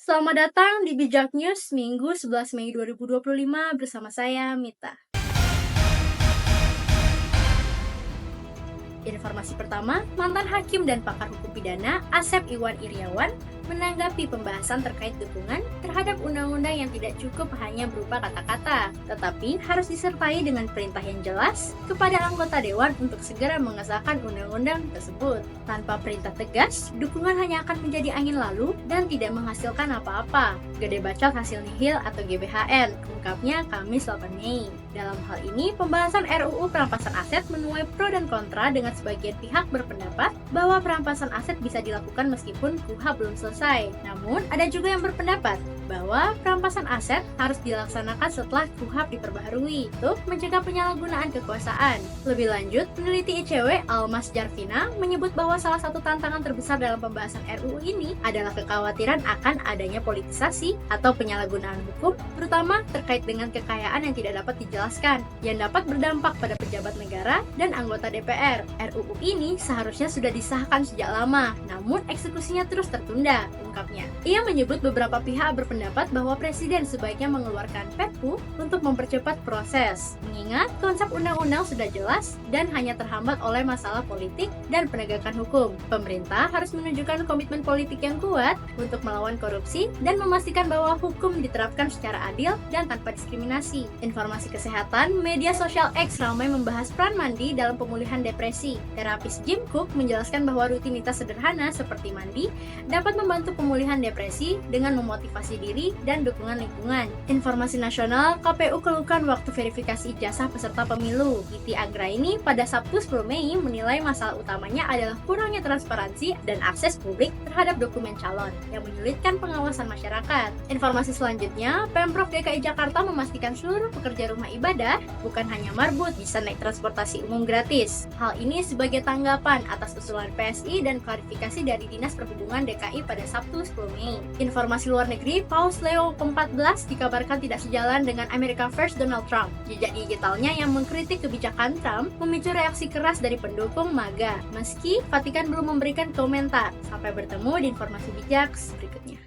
Selamat datang di Bijak News Minggu 11 Mei 2025 bersama saya, Mita. Informasi pertama, mantan hakim dan pakar hukum pidana Asep Iwan Iriawan menanggapi pembahasan terkait dukungan terhadap undang-undang yang tidak cukup hanya berupa kata-kata, tetapi harus disertai dengan perintah yang jelas kepada anggota dewan untuk segera mengesahkan undang-undang tersebut. Tanpa perintah tegas, dukungan hanya akan menjadi angin lalu dan tidak menghasilkan apa-apa. Gede bacot hasil nihil atau GBHN, ungkapnya Kamis 8 Mei. Dalam hal ini, pembahasan RUU perampasan aset menuai pro dan kontra dengan sebagian pihak berpendapat bahwa perampasan aset bisa dilakukan meskipun KUHP belum selesai. Namun, ada juga yang berpendapat bahwa perampasan aset harus dilaksanakan setelah KUHP diperbaharui untuk mencegah penyalahgunaan kekuasaan. Lebih lanjut, peneliti ICW Almas Jarvina menyebut bahwa salah satu tantangan terbesar dalam pembahasan RUU ini adalah kekhawatiran akan adanya politisasi atau penyalahgunaan hukum, terutama terkait dengan kekayaan yang tidak dapat dijelaskan, yang dapat berdampak pada pejabat negara dan anggota DPR. RUU ini seharusnya sudah disahkan sejak lama, namun eksekusinya terus tertunda, ungkapnya. Ia menyebut beberapa pihak berpendapat bahwa Presiden sebaiknya mengeluarkan Perpu untuk mempercepat proses, mengingat konsep undang-undang sudah jelas dan hanya terhambat oleh masalah politik dan penegakan hukum. Pemerintah harus menunjukkan komitmen politik yang kuat untuk melawan korupsi dan memastikan bahwa hukum diterapkan secara adil dan tanpa diskriminasi. Informasi kesehatan, media sosial X ramai membahas peran mandi dalam pemulihan depresi. Terapis Jim Cook menjelaskan bahwa rutinitas sederhana seperti mandi dapat membantu pemulihan depresi dengan memotivasi diri dan dukungan lingkungan. Informasi nasional, KPU keluhkan waktu verifikasi ijazah peserta pemilu. Titi Anggraini pada Sabtu 10 Mei menilai masalah utamanya adalah kurangnya transparansi dan akses publik terhadap dokumen calon yang menyulitkan pengawasan masyarakat. Informasi selanjutnya, Pemprov DKI Jakarta memastikan seluruh pekerja rumah ibadah bukan hanya marbut bisa naik transportasi umum gratis. Hal ini sebagai tanggapan atas usulan PSI dan klarifikasi dari Dinas Perhubungan DKI pada Sabtu 10 Mei. Informasi luar negeri, Paus Leo ke-14 dikabarkan tidak sejalan dengan America First Donald Trump. Jejak digitalnya yang mengkritik kebijakan Trump memicu reaksi keras dari pendukung MAGA, meski Vatikan belum memberikan komentar. Sampai bertemu di informasi bijak berikutnya.